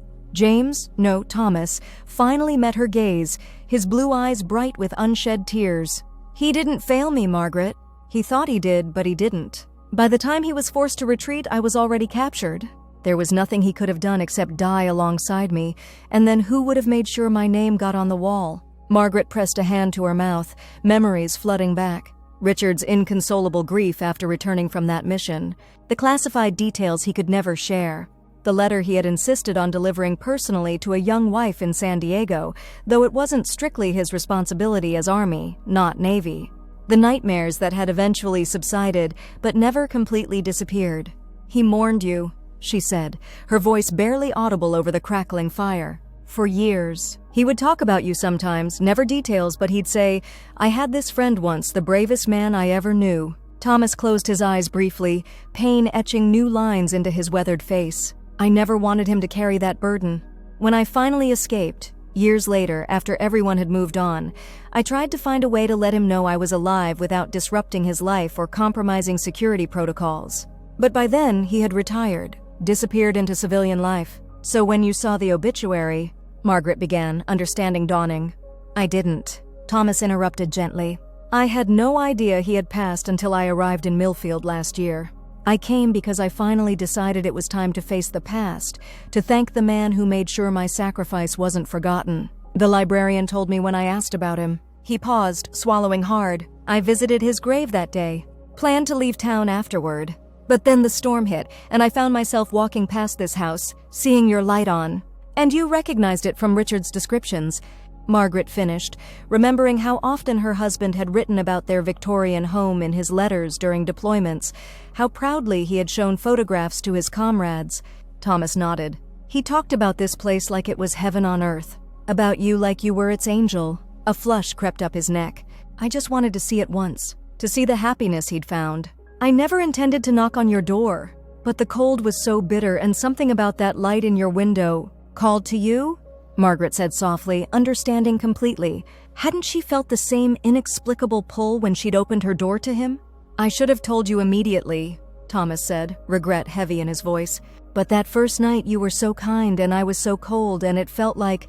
Thomas, finally met her gaze, his blue eyes bright with unshed tears. "He didn't fail me, Margaret. He thought he did, but he didn't. By the time he was forced to retreat, I was already captured. There was nothing he could have done except die alongside me, and then who would have made sure my name got on the wall?" Margaret pressed a hand to her mouth, memories flooding back. Richard's inconsolable grief after returning from that mission, the classified details he could never share, the letter he had insisted on delivering personally to a young wife in San Diego, though it wasn't strictly his responsibility as Army, not Navy, the nightmares that had eventually subsided but never completely disappeared. "He mourned you," she said, her voice barely audible over the crackling fire. "For years. He would talk about you sometimes, never details, but he'd say, 'I had this friend once, the bravest man I ever knew.'" Thomas closed his eyes briefly, pain etching new lines into his weathered face. "I never wanted him to carry that burden. When I finally escaped, years later, after everyone had moved on, I tried to find a way to let him know I was alive without disrupting his life or compromising security protocols. But by then, he had retired, disappeared into civilian life. So when you saw the obituary," Margaret began, understanding dawning. "I didn't," Thomas interrupted gently. "I had no idea he had passed until I arrived in Millfield last year. I came because I finally decided it was time to face the past, to thank the man who made sure my sacrifice wasn't forgotten. The librarian told me when I asked about him." He paused, swallowing hard. "I visited his grave that day, planned to leave town afterward. But then the storm hit, and I found myself walking past this house, seeing your light on. And you recognized it from Richard's descriptions. Margaret finished, remembering how often her husband had written about their Victorian home in his letters during deployments, how proudly he had shown photographs to his comrades. Thomas nodded. He talked about this place like it was heaven on earth, about you like you were its angel. A flush crept up his neck. I just wanted to see it once, to see the happiness he'd found. I never intended to knock on your door, but the cold was so bitter, and something about that light in your window called to you? Margaret said softly, understanding completely. Hadn't she felt the same inexplicable pull when she'd opened her door to him? I should have told you immediately, Thomas said, regret heavy in his voice. But that first night you were so kind and I was so cold, and it felt like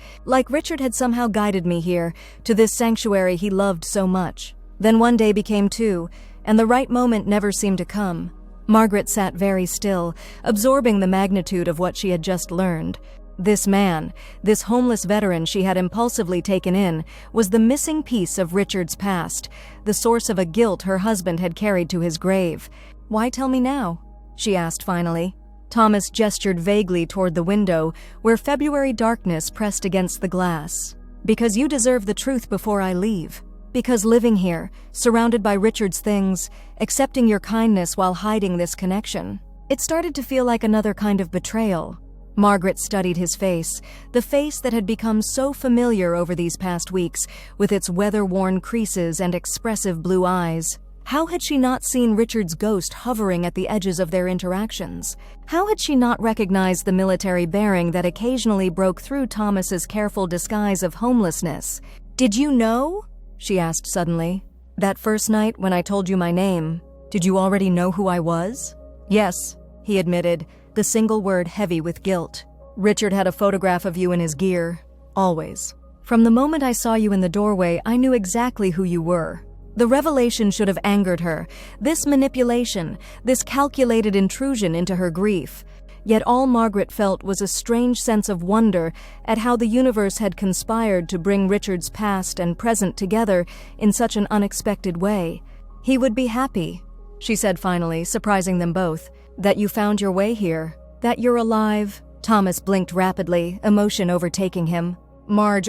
Richard had somehow guided me here, to this sanctuary he loved so much. Then one day became two, and the right moment never seemed to come. Margaret sat very still, absorbing the magnitude of what she had just learned. This man, this homeless veteran she had impulsively taken in, was the missing piece of Richard's past, the source of a guilt her husband had carried to his grave. Why tell me now? She asked finally. Thomas gestured vaguely toward the window, where February darkness pressed against the glass. Because you deserve the truth before I leave. Because living here, surrounded by Richard's things, accepting your kindness while hiding this connection, it started to feel like another kind of betrayal. Margaret studied his face, the face that had become so familiar over these past weeks, with its weather-worn creases and expressive blue eyes. How had she not seen Richard's ghost hovering at the edges of their interactions? How had she not recognized the military bearing that occasionally broke through Thomas's careful disguise of homelessness? Did you know? She asked suddenly. That first night when I told you my name, did you already know who I was? Yes, he admitted, the single word heavy with guilt. Richard had a photograph of you in his gear, always. From the moment I saw you in the doorway, I knew exactly who you were. The revelation should have angered her, this manipulation, this calculated intrusion into her grief. Yet all Margaret felt was a strange sense of wonder at how the universe had conspired to bring Richard's past and present together in such an unexpected way. He would be happy, she said finally, surprising them both. That you found your way here, that you're alive. Thomas blinked rapidly, emotion overtaking him. Marge,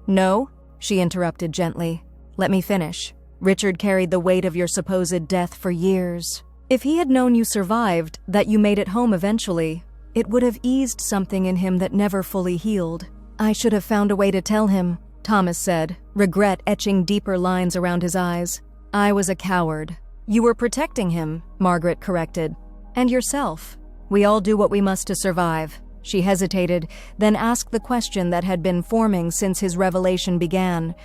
No, she interrupted gently. Let me finish. Richard carried the weight of your supposed death for years. If he had known you survived, that you made it home eventually, it would have eased something in him that never fully healed. I should have found a way to tell him, Thomas said, regret etching deeper lines around his eyes. I was a coward. You were protecting him, Margaret corrected. And yourself. We all do what we must to survive. She hesitated, then asked the question that had been forming since his revelation began.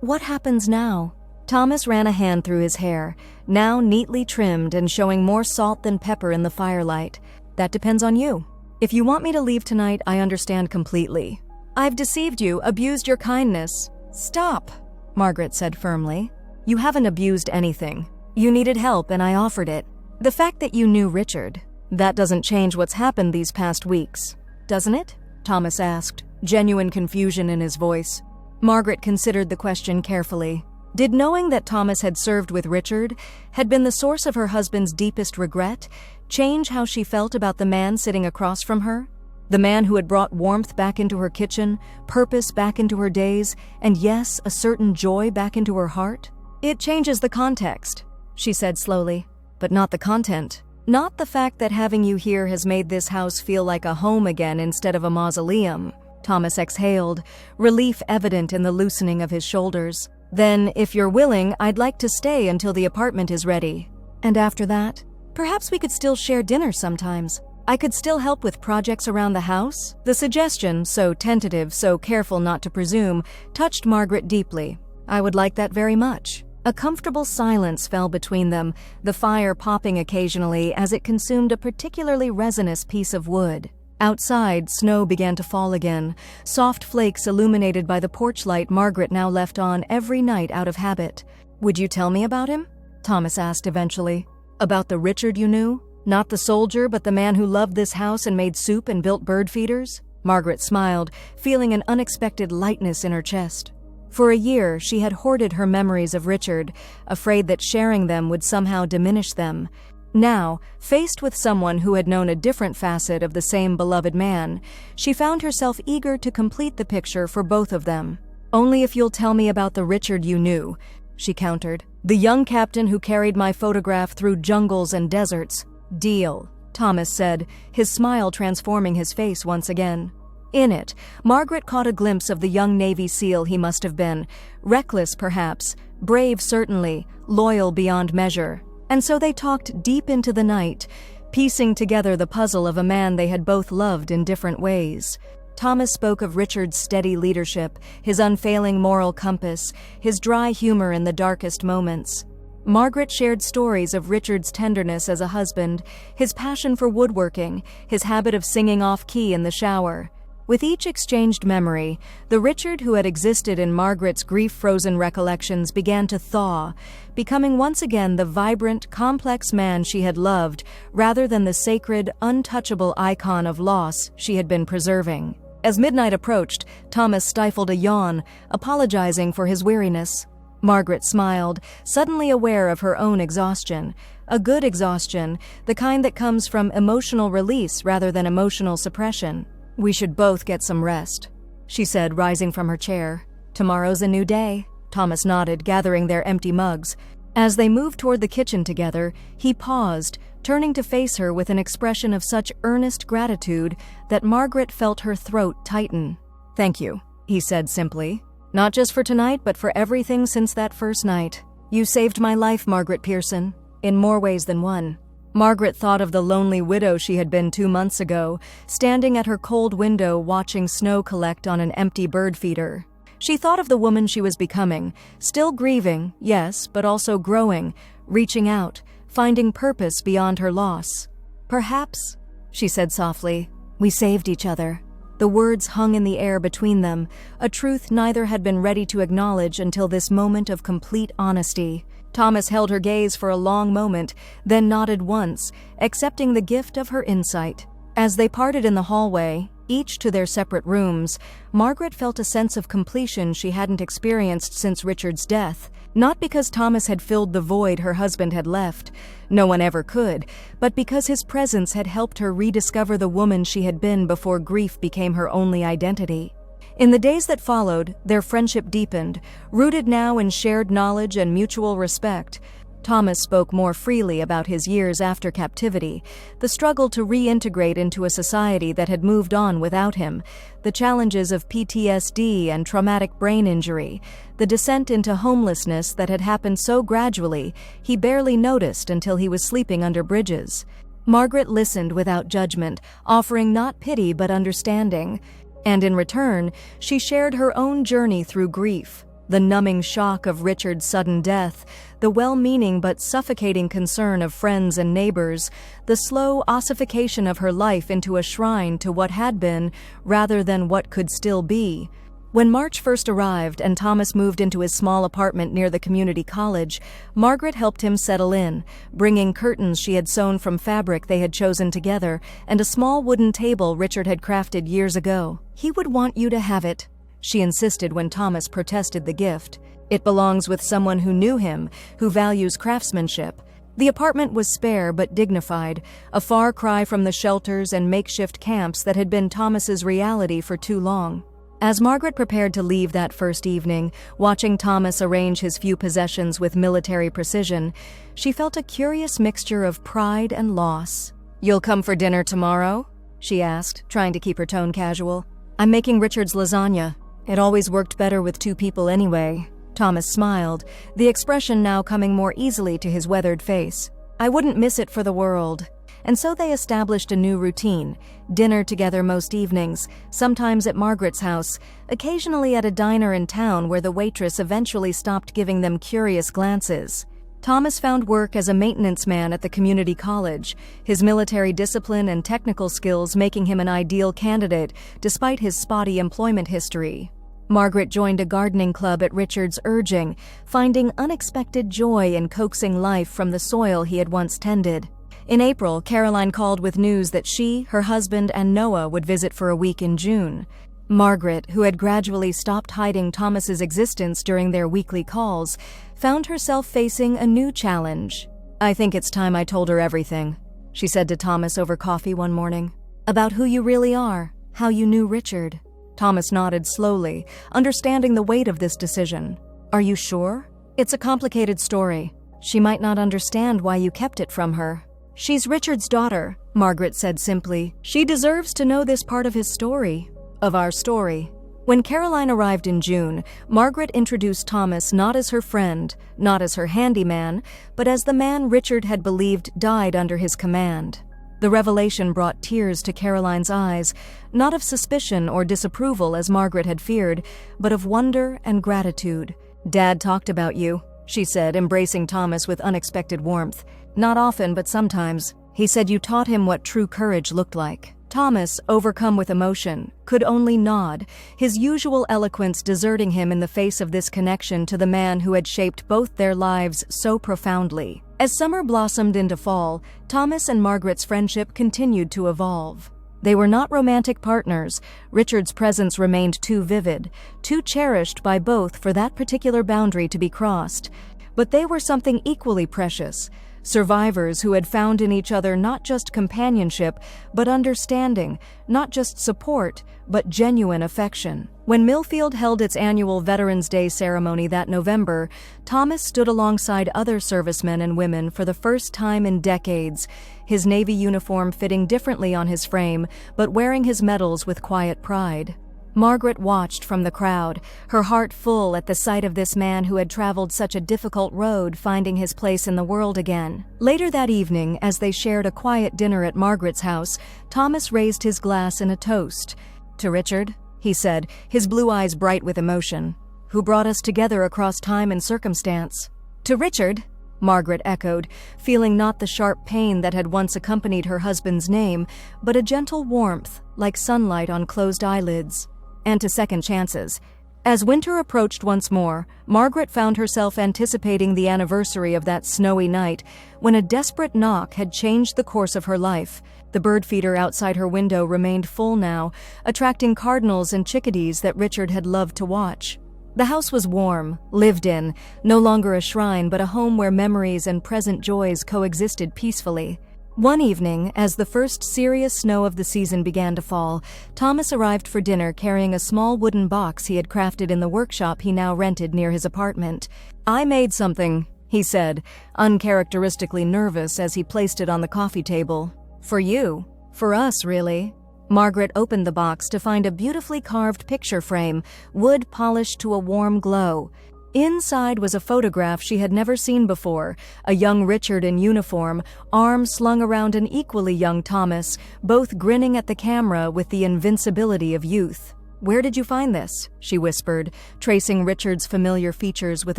What happens now? Thomas ran a hand through his hair, now neatly trimmed and showing more salt than pepper in the firelight. That depends on you. If you want me to leave tonight, I understand completely. I've deceived you, abused your kindness. Stop, Margaret said firmly. You haven't abused anything. You needed help and I offered it. The fact that you knew Richard, that doesn't change what's happened these past weeks, doesn't it? Thomas asked, genuine confusion in his voice. Margaret considered the question carefully. Did knowing that Thomas had served with Richard, had been the source of her husband's deepest regret, change how she felt about the man sitting across from her? The man who had brought warmth back into her kitchen, purpose back into her days, and yes, a certain joy back into her heart? It changes the context, she said slowly. But not the content. Not the fact that having you here has made this house feel like a home again instead of a mausoleum. Thomas exhaled, relief evident in the loosening of his shoulders. Then, if you're willing, I'd like to stay until the apartment is ready. And after that, perhaps we could still share dinner sometimes. I could still help with projects around the house. The suggestion, so tentative, so careful not to presume, touched Margaret deeply. I would like that very much. A comfortable silence fell between them, the fire popping occasionally as it consumed a particularly resinous piece of wood. Outside, snow began to fall again, soft flakes illuminated by the porch light Margaret now left on every night out of habit. Would you tell me about him? Thomas asked eventually. About the Richard you knew? Not the soldier, but the man who loved this house and made soup and built bird feeders? Margaret smiled, feeling an unexpected lightness in her chest. For a year, she had hoarded her memories of Richard, afraid that sharing them would somehow diminish them. Now, faced with someone who had known a different facet of the same beloved man, she found herself eager to complete the picture for both of them. "Only if you'll tell me about the Richard you knew," she countered. "The young captain who carried my photograph through jungles and deserts." "Deal," Thomas said, his smile transforming his face once again. In it, Margaret caught a glimpse of the young Navy SEAL he must have been. Reckless, perhaps, brave certainly, loyal beyond measure. And so they talked deep into the night, piecing together the puzzle of a man they had both loved in different ways. Thomas spoke of Richard's steady leadership, his unfailing moral compass, his dry humor in the darkest moments. Margaret shared stories of Richard's tenderness as a husband, his passion for woodworking, his habit of singing off-key in the shower. With each exchanged memory, the Richard who had existed in Margaret's grief-frozen recollections began to thaw, becoming once again the vibrant, complex man she had loved, rather than the sacred, untouchable icon of loss she had been preserving. As midnight approached, Thomas stifled a yawn, apologizing for his weariness. Margaret smiled, suddenly aware of her own exhaustion. A good exhaustion, the kind that comes from emotional release rather than emotional suppression. "We should both get some rest," she said, rising from her chair. "Tomorrow's a new day," Thomas nodded, gathering their empty mugs. As they moved toward the kitchen together, he paused, turning to face her with an expression of such earnest gratitude that Margaret felt her throat tighten. "Thank you," he said simply. "Not just for tonight, but for everything since that first night. You saved my life, Margaret Pearson, in more ways than one." Margaret thought of the lonely widow she had been 2 months ago, standing at her cold window watching snow collect on an empty bird feeder. She thought of the woman she was becoming, still grieving, yes, but also growing, reaching out, finding purpose beyond her loss. "Perhaps," she said softly, "we saved each other." The words hung in the air between them, a truth neither had been ready to acknowledge until this moment of complete honesty. Thomas held her gaze for a long moment, then nodded once, accepting the gift of her insight. As they parted in the hallway, each to their separate rooms, Margaret felt a sense of completion she hadn't experienced since Richard's death. Not because Thomas had filled the void her husband had left, no one ever could, but because his presence had helped her rediscover the woman she had been before grief became her only identity. In the days that followed, their friendship deepened, rooted now in shared knowledge and mutual respect. Thomas spoke more freely about his years after captivity, the struggle to reintegrate into a society that had moved on without him, the challenges of PTSD and traumatic brain injury, the descent into homelessness that had happened so gradually he barely noticed until he was sleeping under bridges. Margaret listened without judgment, offering not pity but understanding. And in return, she shared her own journey through grief, the numbing shock of Richard's sudden death, the well-meaning but suffocating concern of friends and neighbors, the slow ossification of her life into a shrine to what had been rather than what could still be. When March first arrived and Thomas moved into his small apartment near the community college, Margaret helped him settle in, bringing curtains she had sewn from fabric they had chosen together and a small wooden table Richard had crafted years ago. "He would want you to have it," she insisted when Thomas protested the gift. "It belongs with someone who knew him, who values craftsmanship." The apartment was spare but dignified, a far cry from the shelters and makeshift camps that had been Thomas's reality for too long. As Margaret prepared to leave that first evening, watching Thomas arrange his few possessions with military precision, she felt a curious mixture of pride and loss. "You'll come for dinner tomorrow?" she asked, trying to keep her tone casual. "I'm making Richard's lasagna. It always worked better with 2 people anyway." Thomas smiled, the expression now coming more easily to his weathered face. "I wouldn't miss it for the world." And so they established a new routine, dinner together most evenings, sometimes at Margaret's house, occasionally at a diner in town where the waitress eventually stopped giving them curious glances. Thomas found work as a maintenance man at the community college, his military discipline and technical skills making him an ideal candidate despite his spotty employment history. Margaret joined a gardening club at Richard's urging, finding unexpected joy in coaxing life from the soil he had once tended. In April, Caroline called with news that she, her husband, and Noah would visit for a week in June. Margaret, who had gradually stopped hiding Thomas's existence during their weekly calls, found herself facing a new challenge. "I think it's time I told her everything," she said to Thomas over coffee one morning. "About who you really are, how you knew Richard." Thomas nodded slowly, understanding the weight of this decision. Are you sure? It's a complicated story. She might not understand why you kept it from her. She's Richard's daughter, Margaret said simply. She deserves to know this part of his story. Of our story. When Caroline arrived in June, Margaret introduced Thomas not as her friend, not as her handyman, but as the man Richard had believed died under his command. The revelation brought tears to Caroline's eyes, not of suspicion or disapproval as Margaret had feared, but of wonder and gratitude. "Dad talked about you," she said, embracing Thomas with unexpected warmth. "Not often, but sometimes. He said you taught him what true courage looked like." Thomas, overcome with emotion, could only nod, his usual eloquence deserting him in the face of this connection to the man who had shaped both their lives so profoundly. As summer blossomed into fall, Thomas and Margaret's friendship continued to evolve. They were not romantic partners. Richard's presence remained too vivid, too cherished by both for that particular boundary to be crossed. But they were something equally precious. Survivors who had found in each other not just companionship, but understanding, not just support, but genuine affection. When Millfield held its annual Veterans Day ceremony that November, Thomas stood alongside other servicemen and women for the first time in decades, his Navy uniform fitting differently on his frame, but wearing his medals with quiet pride. Margaret watched from the crowd, her heart full at the sight of this man who had traveled such a difficult road finding his place in the world again. Later that evening, as they shared a quiet dinner at Margaret's house, Thomas raised his glass in a toast. "To Richard," he said, his blue eyes bright with emotion, "who brought us together across time and circumstance." "To Richard," Margaret echoed, feeling not the sharp pain that had once accompanied her husband's name, but a gentle warmth, like sunlight on closed eyelids. "And to second chances." As winter approached once more, Margaret found herself anticipating the anniversary of that snowy night when a desperate knock had changed the course of her life. The bird feeder outside her window remained full now, attracting cardinals and chickadees that Richard had loved to watch. The house was warm, lived in, no longer a shrine but a home where memories and present joys coexisted peacefully. One evening, as the first serious snow of the season began to fall, Thomas arrived for dinner carrying a small wooden box he had crafted in the workshop he now rented near his apartment. "I made something," he said, uncharacteristically nervous as he placed it on the coffee table. "For you. For us, really." Margaret opened the box to find a beautifully carved picture frame, wood polished to a warm glow. Inside was a photograph she had never seen before, a young Richard in uniform, arms slung around an equally young Thomas, both grinning at the camera with the invincibility of youth. "Where did you find this?" she whispered, tracing Richard's familiar features with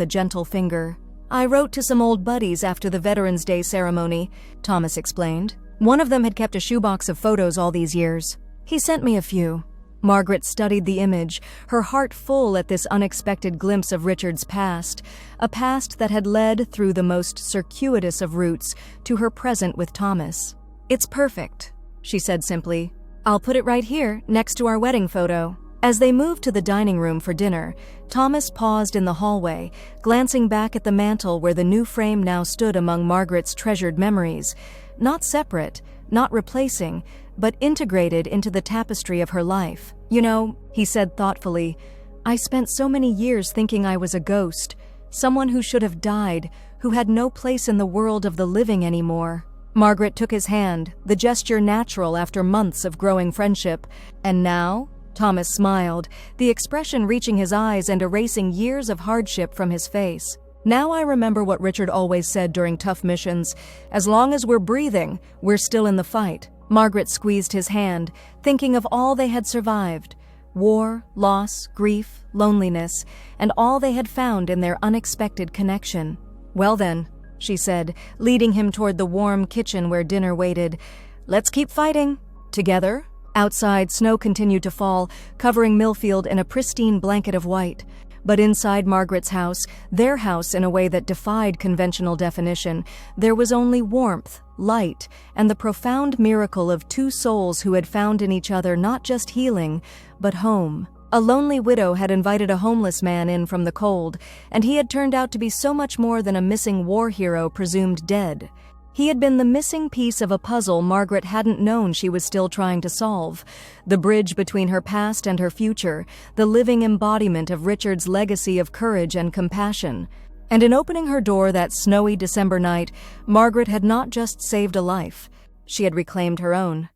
a gentle finger. "I wrote to some old buddies after the Veterans Day ceremony," Thomas explained. "One of them had kept a shoebox of photos all these years. He sent me a few." Margaret studied the image, her heart full at this unexpected glimpse of Richard's past, a past that had led, through the most circuitous of routes, to her present with Thomas. "It's perfect," she said simply. "I'll put it right here, next to our wedding photo." As they moved to the dining room for dinner, Thomas paused in the hallway, glancing back at the mantel where the new frame now stood among Margaret's treasured memories, not separate, not replacing, but integrated into the tapestry of her life. "You know," he said thoughtfully, "I spent so many years thinking I was a ghost, someone who should have died, who had no place in the world of the living anymore." Margaret took his hand, the gesture natural after months of growing friendship. "And now?" Thomas smiled, the expression reaching his eyes and erasing years of hardship from his face. "Now I remember what Richard always said during tough missions. As long as we're breathing, we're still in the fight." Margaret squeezed his hand, thinking of all they had survived. War, loss, grief, loneliness, and all they had found in their unexpected connection. "Well then," she said, leading him toward the warm kitchen where dinner waited, "let's keep fighting. Together." Outside, snow continued to fall, covering Millfield in a pristine blanket of white. But inside Margaret's house, their house in a way that defied conventional definition, there was only warmth, light, and the profound miracle of two souls who had found in each other not just healing, but home. A lonely widow had invited a homeless man in from the cold, and he had turned out to be so much more than a missing war hero presumed dead. He had been the missing piece of a puzzle Margaret hadn't known she was still trying to solve, the bridge between her past and her future, the living embodiment of Richard's legacy of courage and compassion. And in opening her door that snowy December night, Margaret had not just saved a life, she had reclaimed her own.